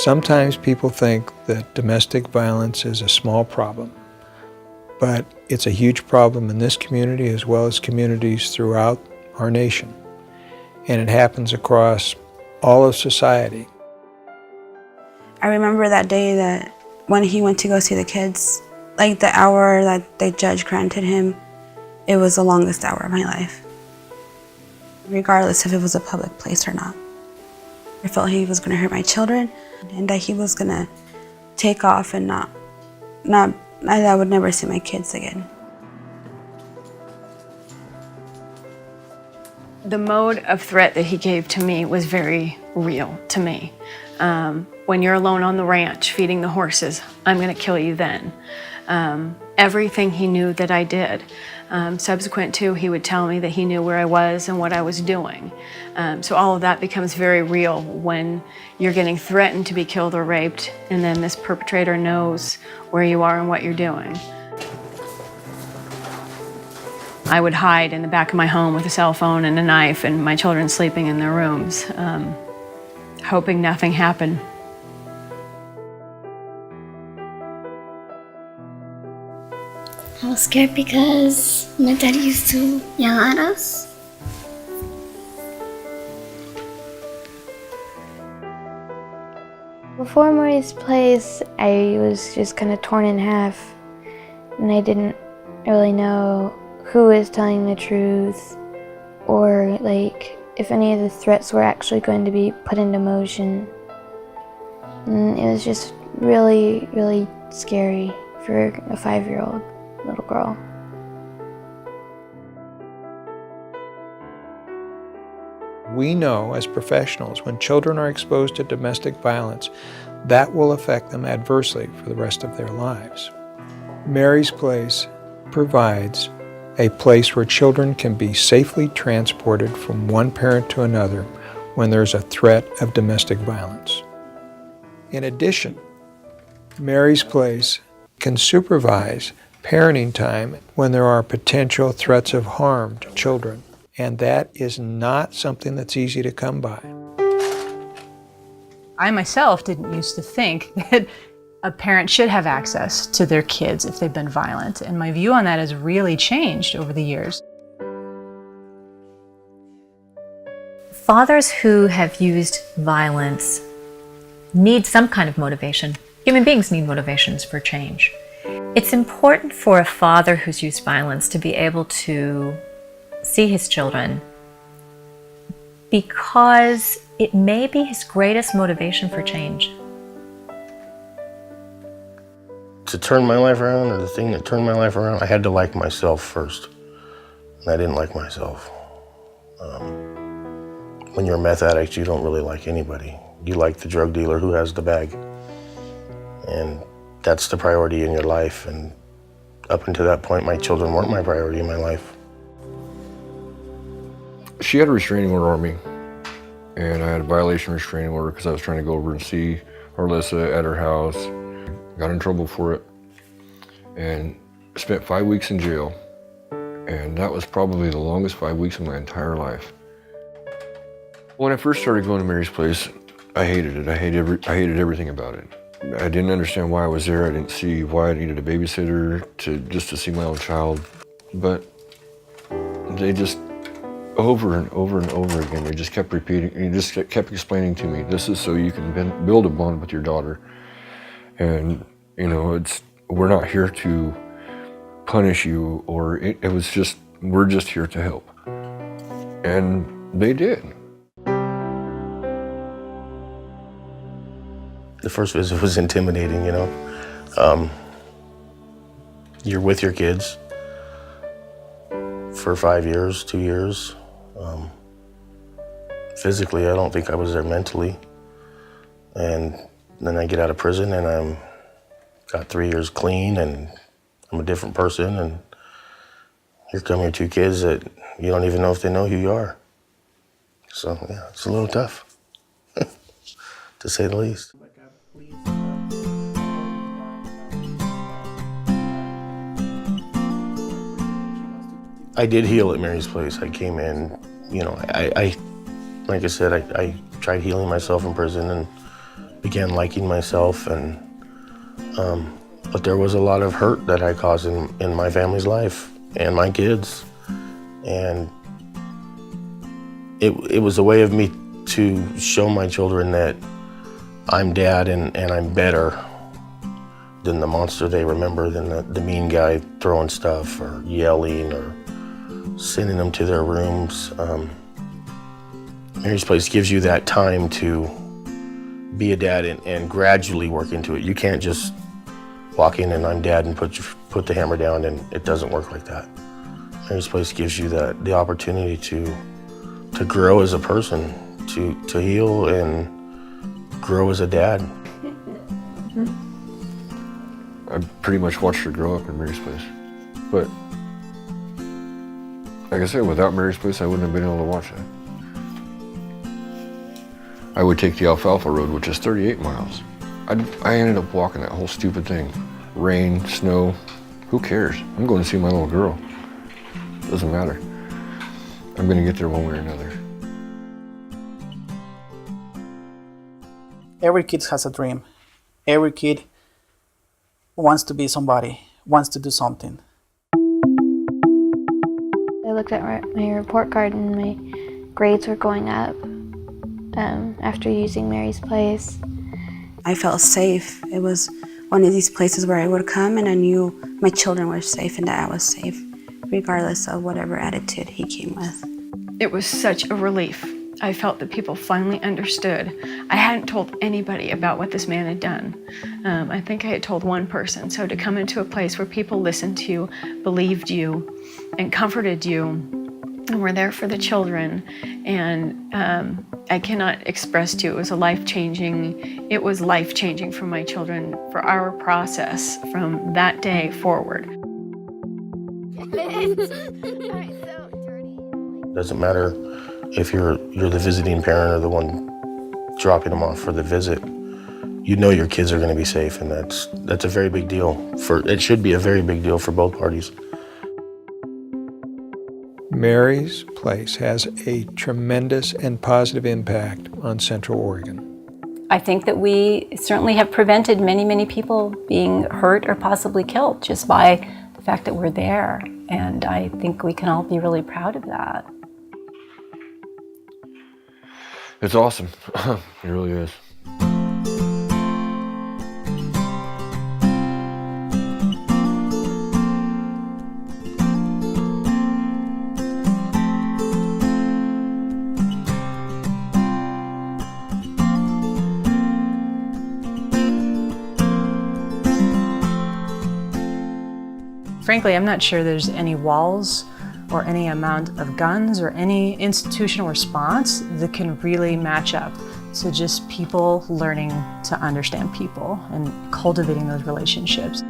Sometimes people think that domestic violence is a small problem, but it's a huge problem in this community as well as communities throughout our nation. And it happens across all of society. I remember that day that when he went to go see the kids, like the hour that the judge granted him, it was the longest hour of my life, regardless if it was a public place or not. I felt he was going to hurt my children and that he was going to take off and I would never see my kids again. The mode of threat that he gave to me was very real to me. When you're alone on the ranch feeding the horses, I'm going to kill you then. Everything he knew that I did. Subsequent to, he would tell me that he knew where I was and what I was doing. So all of that becomes very real when you're getting threatened to be killed or raped, and then this perpetrator knows where you are and what you're doing. I would hide in the back of my home with a cell phone and a knife and my children sleeping in their rooms, hoping nothing happened. I was scared because my dad used to yell at us. Before Marty's place, I was just kind of torn in half, and I didn't really know who was telling the truth or like if any of the threats were actually going to be put into motion. And it was just really, really scary for a 5-year-old little girl. We know as professionals when children are exposed to domestic violence, that will affect them adversely for the rest of their lives. Mary's Place provides a place where children can be safely transported from one parent to another when there's a threat of domestic violence. In addition, Mary's Place can supervise parenting time when there are potential threats of harm to children, and that is not something that's easy to come by. I myself didn't used to think that a parent should have access to their kids if they've been violent, and my view on that has really changed over the years. Fathers who have used violence need some kind of motivation. Human beings need motivations for change. It's important for a father who's used violence to be able to see his children because it may be his greatest motivation for change. To turn my life around, or the thing that turned my life around, I had to like myself first. And I didn't like myself. When you're a meth addict, you don't really like anybody. You like the drug dealer who has the bag. And that's the priority in your life. And up until that point, my children weren't my priority in my life. She had a restraining order on me, and I had a violation restraining order because I was trying to go over and see Arlissa at her house. Got in trouble for it and spent 5 weeks in jail, and that was probably the longest 5 weeks of my entire life. When I first started going to Mary's Place, I hated it. I hated everything about it. I didn't understand why I was there. I didn't see why I needed a babysitter just to see my own child. But they just, over and over and over again, they just kept repeating, and just kept explaining to me, this is so you can build a bond with your daughter. And, you know, we're not here to punish you, or it was just, we're just here to help. And they did. The first visit was intimidating, you know. You're with your kids for 5 years, 2 years. Physically, I don't think I was there mentally. And then I get out of prison and I'm got 3 years clean and I'm a different person, and here come your 2 kids that you don't even know if they know who you are. So yeah, it's a little tough, to say the least. I did heal at Mary's Place. I came in, you know, I like I said, I tried healing myself in prison, and began liking myself, and but there was a lot of hurt that I caused in my family's life and my kids, and it was a way of me to show my children that I'm dad and I'm better than the monster they remember, than the mean guy throwing stuff or yelling or sending them to their rooms. Mary's Place gives you that time to be a dad and gradually work into it. You can't just walk in and I'm dad and put the hammer down, and it doesn't work like that. Mary's Place gives you the opportunity to grow as a person, to heal and grow as a dad. I pretty much watched her grow up in Mary's Place. But like I said, without Mary's Place, I wouldn't have been able to watch that. I would take the Alfalfa Road, which is 38 miles. I ended up walking that whole stupid thing. Rain, snow, who cares? I'm going to see my little girl. Doesn't matter. I'm going to get there one way or another. Every kid has a dream. Every kid wants to be somebody, wants to do something. I looked at my report card and my grades were going up after using Mary's Place. I felt safe. It was one of these places where I would come and I knew my children were safe and that I was safe, regardless of whatever attitude he came with. It was such a relief. I felt that people finally understood. I hadn't told anybody about what this man had done. I think I had told one person. So to come into a place where people listened to you, believed you, and comforted you, and were there for the children, and I cannot express to you, it was life-changing for my children, for our process from that day forward. Doesn't matter if you're the visiting parent or the one dropping them off for the visit. You know your kids are going to be safe, and that's a very big deal. It should be a very big deal for both parties. Mary's Place has a tremendous and positive impact on Central Oregon. I think that we certainly have prevented many, many people being hurt or possibly killed just by the fact that we're there. And I think we can all be really proud of that. It's awesome. It really is. Frankly, I'm not sure there's any walls or any amount of guns or any institutional response that can really match up to just people learning to understand people and cultivating those relationships.